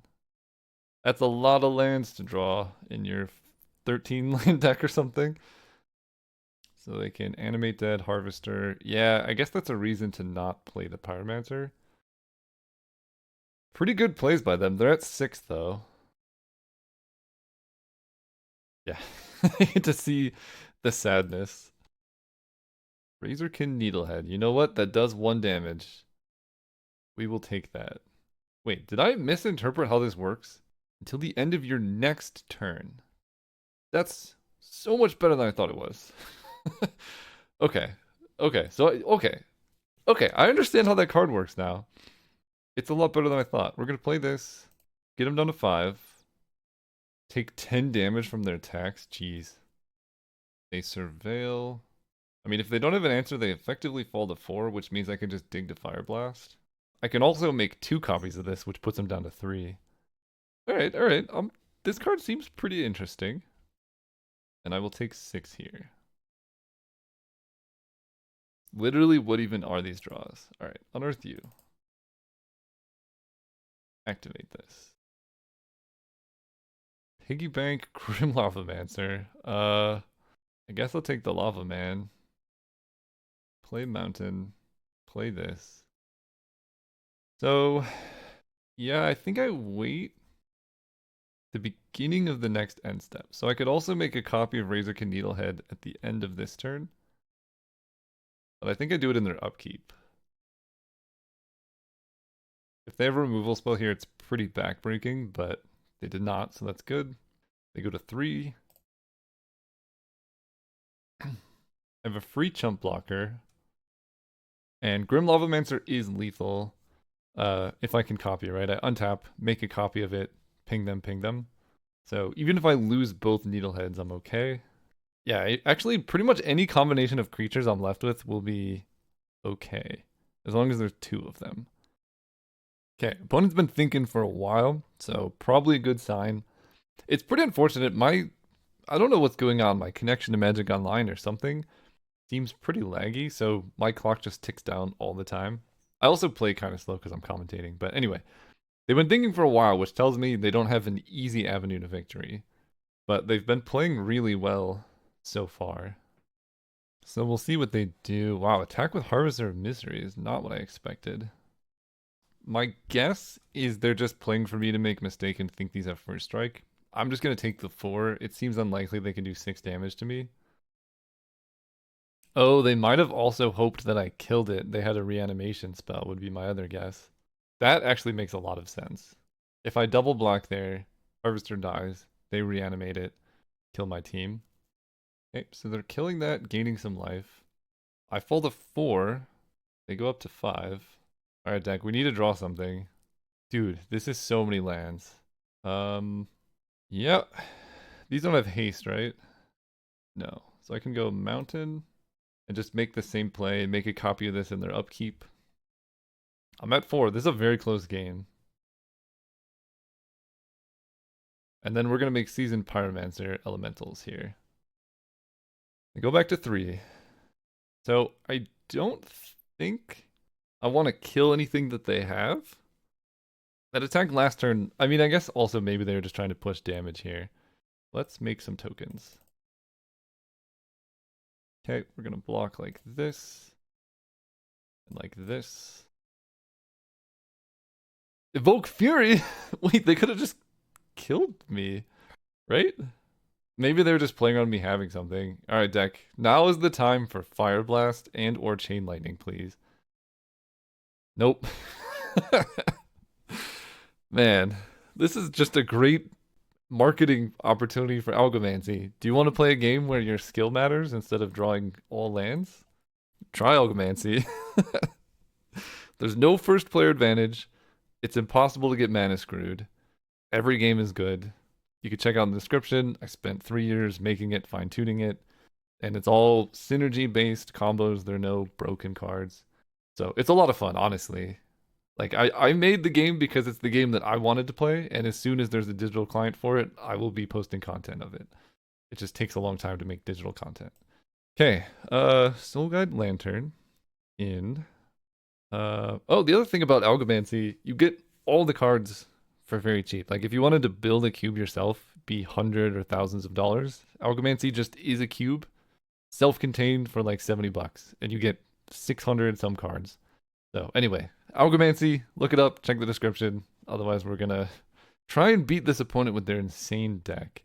That's a lot of lands to draw in your 13 land deck or something. So they can Animate Dead, Harvester. Yeah, I guess that's a reason to not play the Pyromancer. Pretty good plays by them. They're at 6 though. Yeah, to see the sadness. Razorkin Needlehead. You know what? That does 1 damage. We will take that. Wait, did I misinterpret how this works? Until the end of your next turn. That's so much better than I thought it was. Okay. Okay, I understand how that card works now. It's a lot better than I thought. We're gonna play this. Get them down to 5. Take 10 damage from their attacks. Jeez. They surveil. I mean, if they don't have an answer, they effectively fall to 4, which means I can just dig to Fire Blast. I can also make 2 copies of this, which puts them down to 3. Alright. This card seems pretty interesting. And I will take 6 here. Literally, what even are these draws? Alright, Unearth You. Activate this. Piggy Bank, Grim Lavamancer. I guess I'll take the Lava Man. Play Mountain. Play this. So, yeah, I think I wait the beginning of the next end step. So I could also make a copy of Razorkin Needlehead at the end of this turn. But I think I do it in their upkeep. If they have a removal spell here, it's pretty backbreaking, but they did not, so that's good. They go to 3. I have a free chump blocker. And Grim Lavamancer is lethal. If I can copy, right? I untap, make a copy of it, ping them. So even if I lose both Needleheads, I'm okay. Yeah, actually, pretty much any combination of creatures I'm left with will be okay. As long as there's 2 of them. Okay, opponent's been thinking for a while, so probably a good sign. It's pretty unfortunate. I don't know what's going on. My connection to Magic Online or something seems pretty laggy, so my clock just ticks down all the time. I also play kind of slow because I'm commentating, but anyway. They've been thinking for a while, which tells me they don't have an easy avenue to victory. But they've been playing really well so far. So we'll see what they do. Wow, attack with Harvester of Misery is not what I expected. My guess is they're just playing for me to make a mistake and think these have first strike. I'm just going to take the 4. It seems unlikely they can do 6 damage to me. Oh, they might have also hoped that I killed it. They had a reanimation spell, would be my other guess. That actually makes a lot of sense. If I double block there, Harvester dies, they reanimate it, kill my team. Okay, so they're killing that, gaining some life. I fall to 4. They go up to 5. Alright, deck, we need to draw something. Dude, this is so many lands. Yep. These don't have haste, right? No. So I can go Mountain and just make the same play, make a copy of this in their upkeep. I'm at 4. This is a very close game. And then we're going to make Seasoned Pyromancer Elementals here. I go back to 3. So I don't think I want to kill anything that they have. That attack last turn, I mean, I guess also maybe they were just trying to push damage here. Let's make some tokens. Okay, we're going to block like this. And like this. Evoke Fury? Wait, they could have just killed me, right? Maybe they were just playing on me having something. All right, deck. Now is the time for Fire Blast and or Chain Lightning, please. Nope. Man, this is just a great marketing opportunity for Algomancy. Do you want to play a game where your skill matters instead of drawing all lands? Try Algomancy. There's no first player advantage. It's impossible to get mana screwed. Every game is good. You can check out in the description. I spent 3 years making it, fine tuning it, and it's all synergy based combos. There are no broken cards. So it's a lot of fun, honestly. Like I made the game because it's the game that I wanted to play, and as soon as there's a digital client for it, I will be posting content of it. It just takes a long time to make digital content. Okay, Soul Guide Lantern in. Oh, the other thing about Algomancy, you get all the cards for very cheap. Like if you wanted to build a cube yourself, be hundred or thousands of dollars, Algomancy just is a cube, self-contained for like $70, and you get 600 some cards. So anyway, Algomancy, look it up, check the description. Otherwise, we're gonna try and beat this opponent with their insane deck.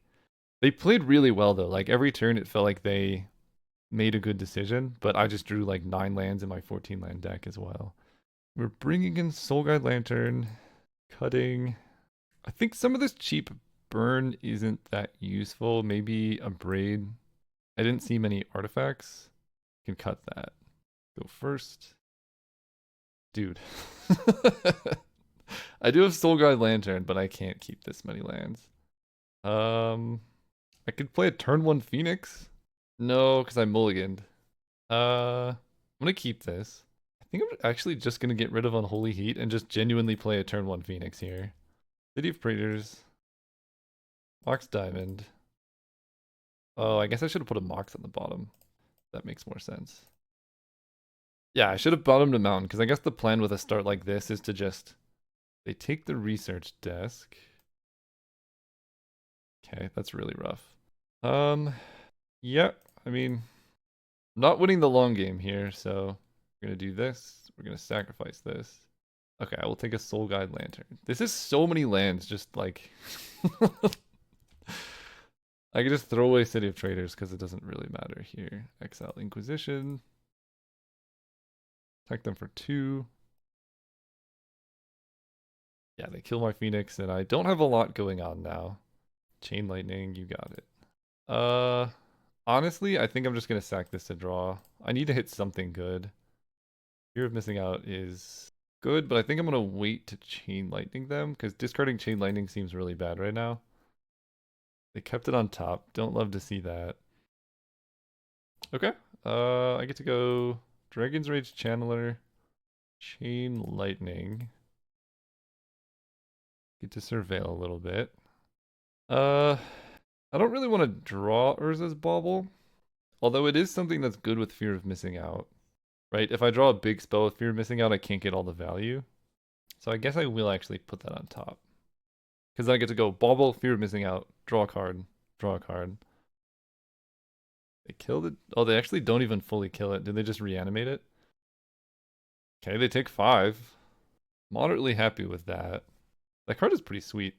They played really well though. Like every turn, it felt like they made a good decision, but I just drew like 9 lands in my 14 land deck as well. We're bringing in Soul Guide Lantern, cutting. I think some of this cheap burn isn't that useful. Maybe a braid. I didn't see many artifacts. Can cut that. Go first. Dude. I do have Soul Guide Lantern, but I can't keep this many lands. I could play a turn 1 Phoenix. No, because I mulliganed. I'm gonna keep this. I think I'm actually just gonna get rid of Unholy Heat and just genuinely play a turn 1 Phoenix here. City of Praetors. Mox Diamond. Oh, I guess I should have put a Mox on the bottom. That makes more sense. Yeah, I should have bottomed a mountain, because I guess the plan with a start like this is to just... They take the research desk. Okay, that's really rough. Yeah, I mean, not winning the long game here, so we're gonna do this. We're gonna sacrifice this. Okay, I will take a Soul Guide Lantern. This is so many lands, just like... I can just throw away City of Traders because it doesn't really matter here. Exile Inquisition. Attack them for 2. Yeah, they kill my Phoenix, and I don't have a lot going on now. Chain Lightning, you got it. Honestly, I think I'm just gonna sack this to draw. I need to hit something good. Fear of Missing Out is good, but I think I'm gonna wait to Chain Lightning them, because discarding Chain Lightning seems really bad right now. They kept it on top. Don't love to see that. Okay. I get to go Dragon's Rage Channeler, Chain Lightning. Get to surveil a little bit. I don't really want to draw Urza's Bauble, although it is something that's good with Fear of Missing Out, right? If I draw a big spell with Fear of Missing Out, I can't get all the value. So I guess I will actually put that on top. Because then I get to go Bauble, Fear of Missing Out, draw a card, draw a card. They killed it. Oh, they actually don't even fully kill it. Did they just reanimate it? Okay, they take 5. Moderately happy with that. That card is pretty sweet.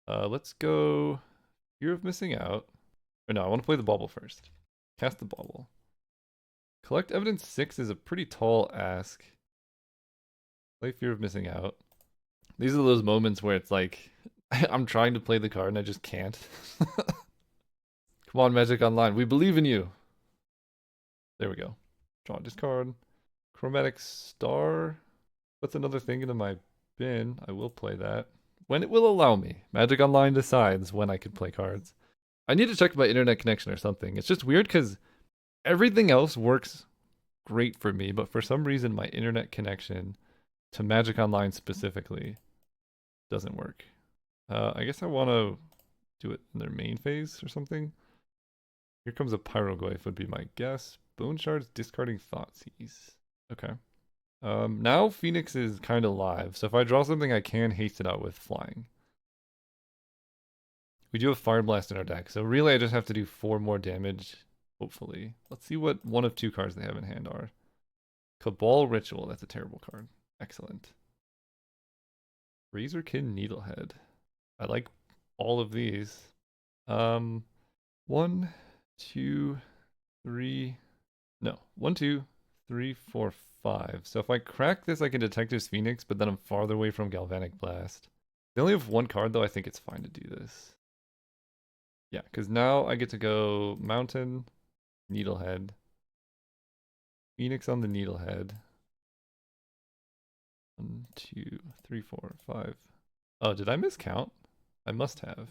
Let's go Fear of Missing Out. Or no, I want to play the Bauble first. Cast the Bauble. Collect Evidence 6 is a pretty tall ask. Play Fear of Missing Out. These are those moments where it's like, I'm trying to play the card and I just can't. Come on, Magic Online. We believe in you. There we go. Draw, discard. Chromatic Star. What's another thing into my bin? I will play that. When it will allow me. Magic Online decides when I can play cards. I need to check my internet connection or something. It's just weird because everything else works great for me, but for some reason my internet connection to Magic Online specifically doesn't work. I guess I want to do it in their main phase or something. Here comes a Pyroglyph would be my guess. Bone Shards, discarding Thoughtseize. Okay. Now Phoenix is kind of live, so if I draw something I can haste it out with flying. We do have Fire Blast in our deck, so really I just have to do 4 more damage, hopefully. Let's see what one of 2 cards they have in hand are. Cabal Ritual, that's a terrible card. Excellent. Razorkin Needlehead. I like all of these. Um, 1, 2, 3. No, 1, 2, 3, 4, 5. So if I crack this, I can Detective's Phoenix, but then I'm farther away from Galvanic Blast. They only have one card, though. I think it's fine to do this. Yeah, because now I get to go Mountain, Needlehead, Phoenix on the Needlehead. 1, 2, 3, 4, 5. Oh, did I miscount? I must have.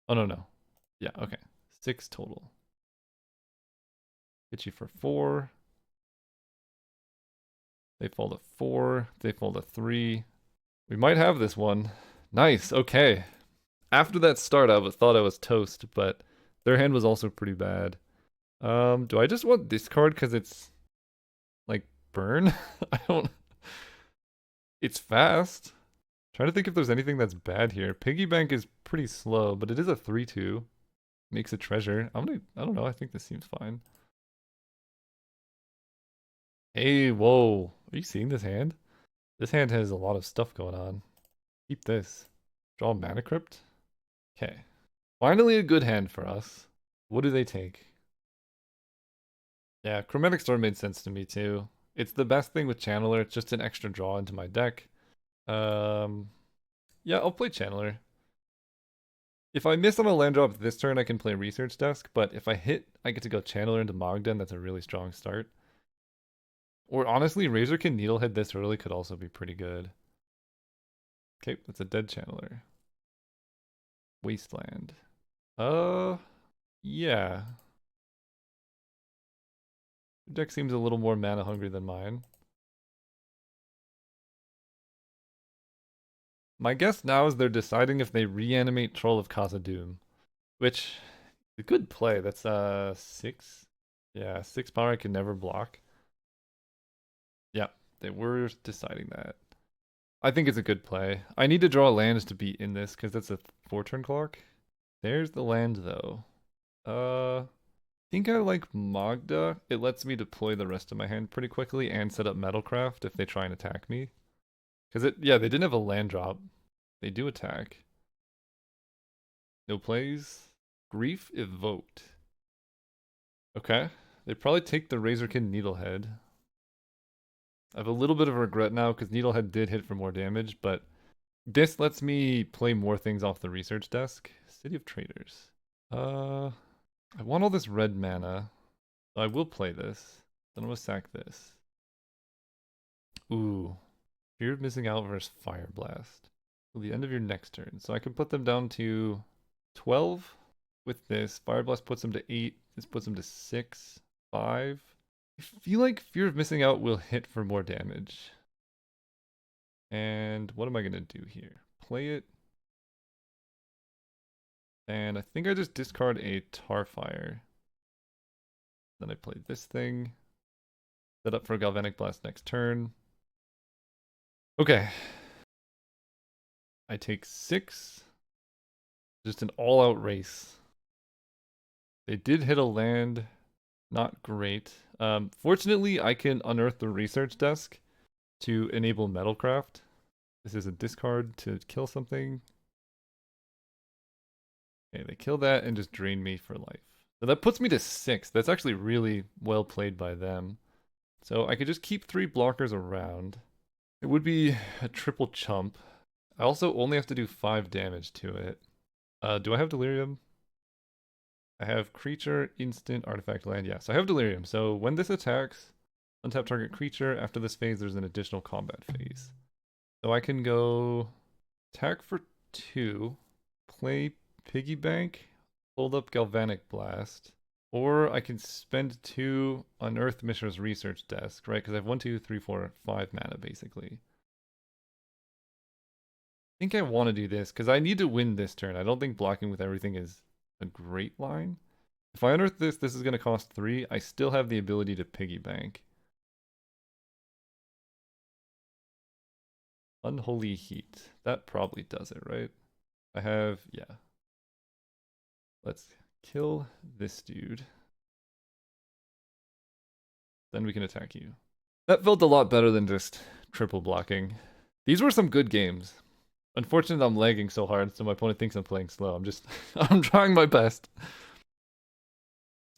Oh, no, no. Yeah, okay. 6 total. Get you for 4. They fall to 4. They fall to 3. We might have this one. Nice, okay. After that start, I thought I was toast, but their hand was also pretty bad. Do I just want this card because it's like burn? I don't. It's fast. Trying to think if there's anything that's bad here. Piggy Bank is pretty slow, but it is a 3/2. Makes a treasure. I don't know. I think this seems fine. Hey, whoa. Are you seeing this hand? This hand has a lot of stuff going on. Keep this. Draw Mana Crypt. Okay. Finally a good hand for us. What do they take? Yeah, Chromatic Storm made sense to me too. It's the best thing with Channeler. It's just an extra draw into my deck. Yeah, I'll play Channeler. If I miss on a land drop this turn, I can play Research Desk, but if I hit, I get to go Channeler into Mogden. That's a really strong start. Or honestly, Razorkin Needlehead this early could also be pretty good. Okay, that's a dead Channeler. Wasteland. Yeah. Your deck seems a little more mana hungry than mine. My guess now is they're deciding if they reanimate Troll of Khazad-dûm, which is a good play. That's 6. Yeah, 6 power I can never block. Yeah, they were deciding that. I think it's a good play. I need to draw lands to be in this because that's a 4-turn clock. There's the land though. I think I like Magda. It lets me deploy the rest of my hand pretty quickly and set up Metalcraft if they try and attack me. Because yeah, they didn't have a land drop. They do attack. No plays. Grief evoked. Okay. They probably take the Razorkin Needlehead. I have a little bit of regret now because Needlehead did hit for more damage, but this lets me play more things off the research desk. City of Traders. I want all this red mana. So I will play this. Then I'm gonna sack this. Ooh. Fear of missing out versus Fire Blast. Till the end of your next turn. So I can put them down to 12 with this. Fire Blast puts them to 8. This puts them to 6, 5. I feel like Fear of Missing Out will hit for more damage. And what am I going to do here? Play it. And I think I just discard a Tarfire. Then I play this thing. Set up for Galvanic Blast next turn. Okay. I take 6. Just an all-out race. They did hit a land. Not great. Fortunately, I can unearth the research desk to enable Metalcraft. This is a discard to kill something. Okay, they kill that and just drain me for life. So that puts me to 6. That's actually really well played by them. So I could just keep 3 blockers around. It would be a triple chump. I also only have to do 5 damage to it. Do I have Delirium? I have creature, instant, artifact, land. Yes, I have Delirium. So when this attacks, untap target creature. After this phase, there's an additional combat phase. So I can go attack for 2, play Piggy Bank, hold up Galvanic Blast, or I can spend 2, unearth Mishra's research desk, right? Because I have 1, 2, 3, 4, 5 mana basically. I think I want to do this because I need to win this turn. I don't think blocking with everything is a great line. If I unearth this, this is going to cost 3. I still have the ability to Piggy Bank. Unholy Heat. That probably does it, right? I have, yeah. Let's kill this dude. Then we can attack you. That felt a lot better than just triple blocking. These were some good games. Unfortunately, I'm lagging so hard, so my opponent thinks I'm playing slow. I'm trying my best.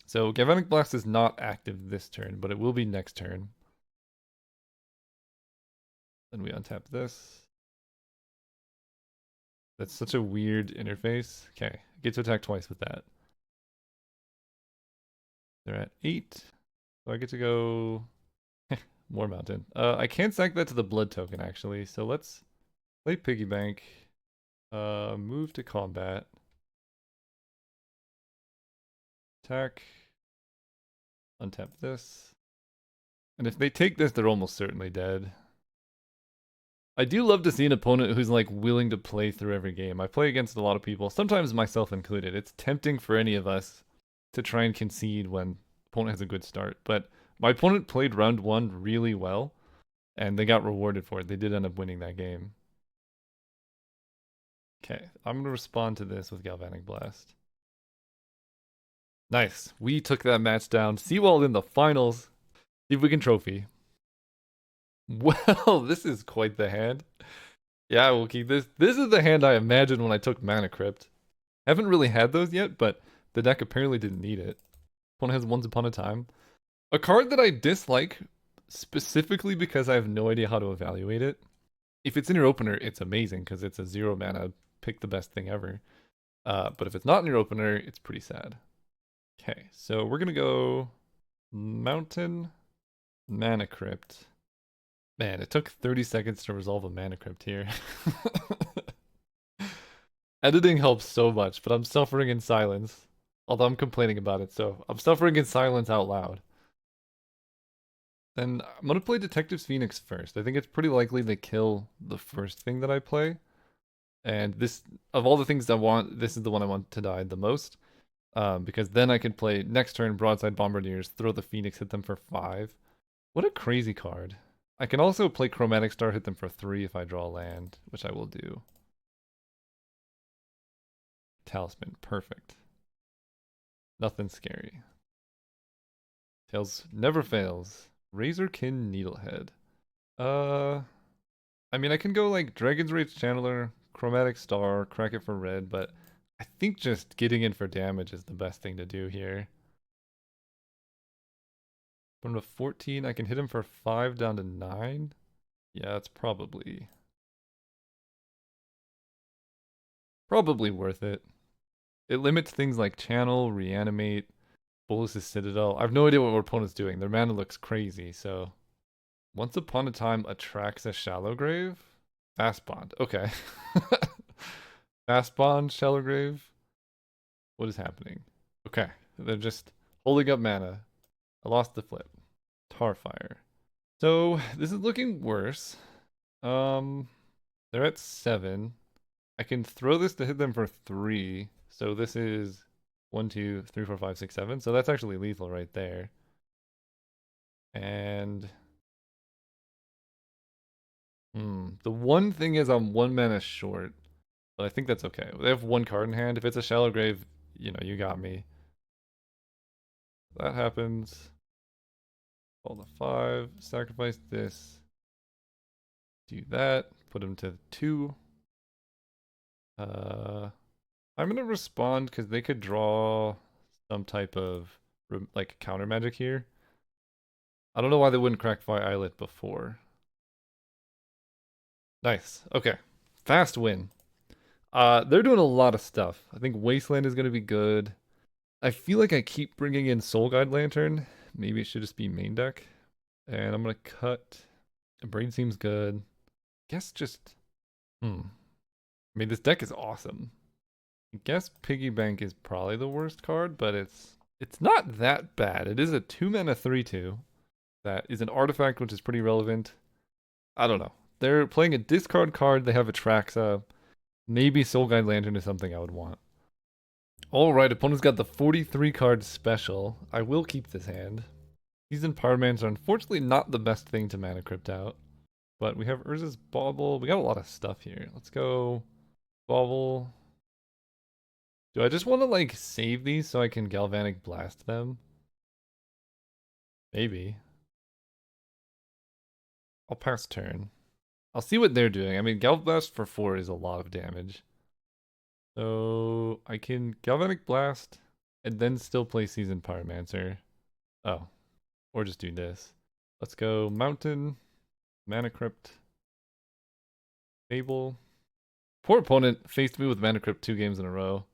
So Galvanic Blast is not active this turn, but it will be next turn. Then we untap this. That's such a weird interface. Okay, get to attack twice with that. They're at 8. So I get to go more mountain. I can't sack that to the blood token actually, so let's play Piggy Bank. Move to combat. Attack. Untap this. And if they take this, they're almost certainly dead. I do love to see an opponent who's like willing to play through every game. I play against a lot of people, sometimes myself included. It's tempting for any of us to try and concede when opponent has a good start. But my opponent played round 1 really well, and they got rewarded for it. They did end up winning that game. Okay, I'm going to respond to this with Galvanic Blast. Nice. We took that match down. Seawald in the finals. See if we can trophy. Well, this is quite the hand. Yeah, we'll keep this. This is the hand I imagined when I took Mana Crypt. Haven't really had those yet, but the deck apparently didn't need it. One has Once Upon a Time. A card that I dislike specifically because I have no idea how to evaluate it. If it's in your opener, it's amazing because it's a 0 mana, pick the best thing ever. But if it's not in your opener, it's pretty sad. Okay, so we're gonna go Mountain, Mana Crypt. Man, it took 30 seconds to resolve a Mana Crypt here. Editing helps so much, but I'm suffering in silence. Although I'm complaining about it, so I'm suffering in silence out loud. Then I'm gonna play Detectives Phoenix first. I think it's pretty likely they kill the first thing that I play. And this, of all the things I want, this is the one I want to die the most. Because then I can play next turn Broadside Bombardiers, throw the Phoenix, hit them for 5. What a crazy card. I can also play Chromatic Star, hit them for 3 if I draw land, which I will do. Talisman, perfect. Nothing scary. Tails never fails. Razorkin Needlehead. I mean, I can go like Dragon's Rage Channeler, Chromatic Star, crack it for red, but I think just getting in for damage is the best thing to do here. From to 14, I can hit him for 5 down to 9. Yeah, it's probably worth it. It limits things like Channel, Reanimate, Bolus's Citadel. I have no idea what our opponent's doing. Their mana looks crazy, so... Once Upon a Time attracts a Shallow Grave? Fast Bond. Okay. Fast Bond, Shallow Grave? What is happening? Okay. They're just holding up mana. I lost the flip. Tarfire. So, this is looking worse. They're at 7. I can throw this to hit them for 3. So this is 1, 2, 3, 4, 5, 6, 7. So that's actually lethal right there. And the one thing is I'm 1 mana short, but I think that's okay. They have 1 card in hand. If it's a Shallow Grave, you know, you got me. That happens. Fall to 5. Sacrifice this. Do that. Put him to 2. I'm gonna respond because they could draw some type of like counter magic here. I don't know why they wouldn't crack Fire Islet before. Nice. Okay. Fast win. They're doing a lot of stuff. I think Wasteland is gonna be good. I feel like I keep bringing in Soul Guide Lantern. Maybe it should just be main deck. And I'm gonna cut. Brain seems good. Guess just. I mean, this deck is awesome. I guess Piggy Bank is probably the worst card, but it's not that bad. It is a 2 mana 3/2 that is an artifact, which is pretty relevant. I don't know. They're playing a discard card. They have Atraxa. Maybe Soul Guide Lantern is something I would want. Alright, opponent's got the 43 card special. I will keep this hand. Seasoned Pyromancer are unfortunately not the best thing to Mana Crypt out. But we have Urza's Bauble. We got a lot of stuff here. Let's go Bauble. Do I just want to like save these so I can Galvanic Blast them? Maybe. I'll pass turn. I'll see what they're doing. I mean, Galvblast for 4 is a lot of damage. So I can Galvanic Blast and then still play Seasoned Pyromancer. Oh, or just do this. Let's go Mountain, Mana Crypt, Fable. Poor opponent faced me with Mana Crypt 2 games in a row.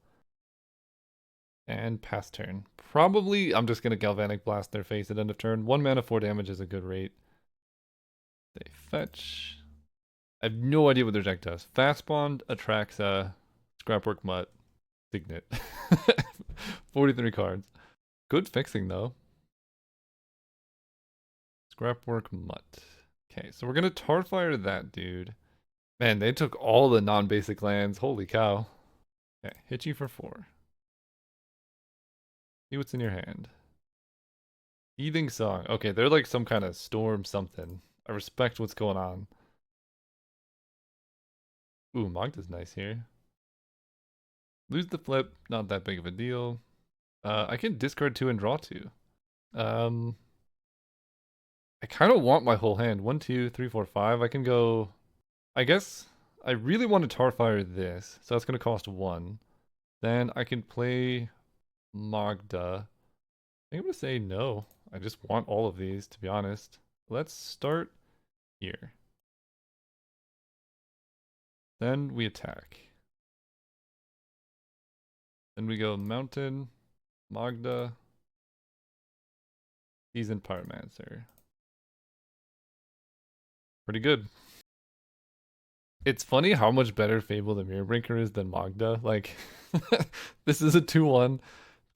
And pass turn. Probably I'm just going to Galvanic Blast their face at end of turn. 1 mana, 4 damage is a good rate. They fetch. I have no idea what their deck does. Fast Bond, Atraxa, Scrapwork Mutt, Signet. 43 cards. Good fixing though. Scrapwork Mutt. Okay, so we're gonna Tarfire that dude. Man, they took all the non-basic lands. Holy cow. Okay, hit you for 4. See what's in your hand. Heathing Song. Okay, they're like some kind of storm something. I respect what's going on. Ooh, Magda's nice here. Lose the flip, not that big of a deal. I can discard 2 and draw 2. I kind of want my whole hand. 1, 2, 3, 4, 5. I can go. I guess I really want to Tarfire this, so that's going to cost 1. Then I can play Magda. I think I'm going to say no. I just want all of these, to be honest. Let's start here. Then we attack. Then we go Mountain, Magda, Seasoned Pyromancer. Pretty good. It's funny how much better Fable the Mirrorbreaker is than Magda. Like, this is a 2-1.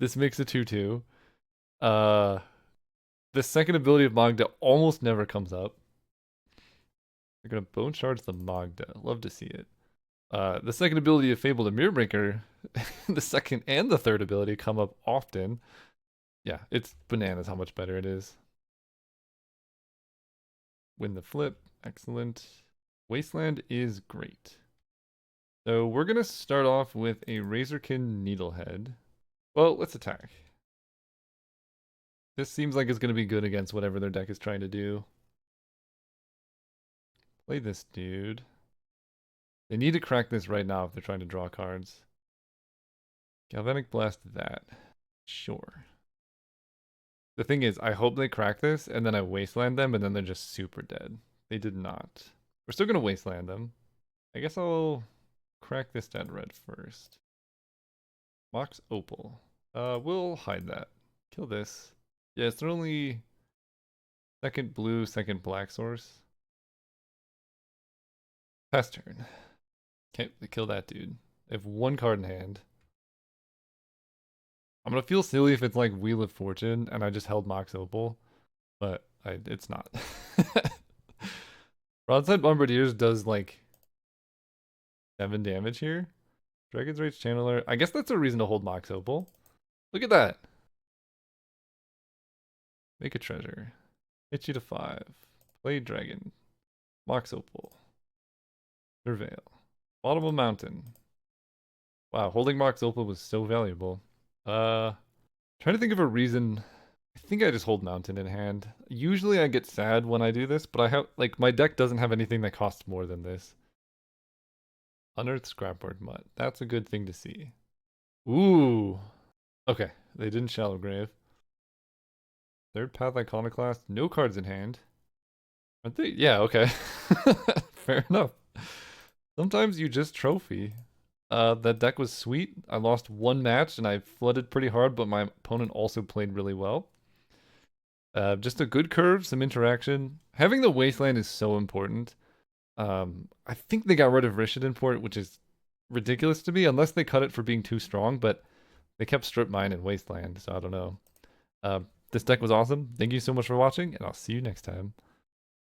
This makes a 2-2. The second ability of Magda almost never comes up. They're gonna Bone Charge the Magda. Love to see it. The second ability of Fable the Mirrorbreaker, the second and the third ability come up often. Yeah, it's bananas how much better it is. Win the flip. Excellent. Wasteland is great. So we're going to start off with a Razorkin Needlehead. Well, let's attack. This seems like it's going to be good against whatever their deck is trying to do. Play this dude. They need to crack this right now if they're trying to draw cards. Galvanic Blast that. Sure. The thing is, I hope they crack this, and then I Wasteland them, and then they're just super dead. They did not. We're still going to Wasteland them. I guess I'll crack this dead red first. Mox Opal. We'll hide that. Kill this. Yeah, it's their only second blue, second black source. Pass turn. Okay, they kill that dude. They have 1 card in hand. I'm gonna feel silly if it's like Wheel of Fortune and I just held Mox Opal, but it's not. Broadside Bombardiers does like 7 damage here. Dragon's Rage Channeler. I guess that's a reason to hold Mox Opal. Look at that. Make a treasure. Hit you to 5. Play Dragon. Mox Opal. Surveil. Bottom of Mountain. Wow, holding Mox Opal was so valuable. Trying to think of a reason. I think I just hold Mountain in hand. Usually I get sad when I do this, but I have, like, my deck doesn't have anything that costs more than this. Unearthed Scrapboard Mutt. That's a good thing to see. Ooh. Okay, they didn't Shallow Grave. Third Path Iconoclast. No cards in hand. Aren't they? Yeah, okay. Fair enough. Sometimes you just trophy. That deck was sweet. I lost 1 match and I flooded pretty hard, but my opponent also played really well. Just a good curve, some interaction. Having the Wasteland is so important. I think they got rid of Rishadan for it, which is ridiculous to me, unless they cut it for being too strong, but they kept Strip Mine and Wasteland, so I don't know. This deck was awesome. Thank you so much for watching, and I'll see you next time.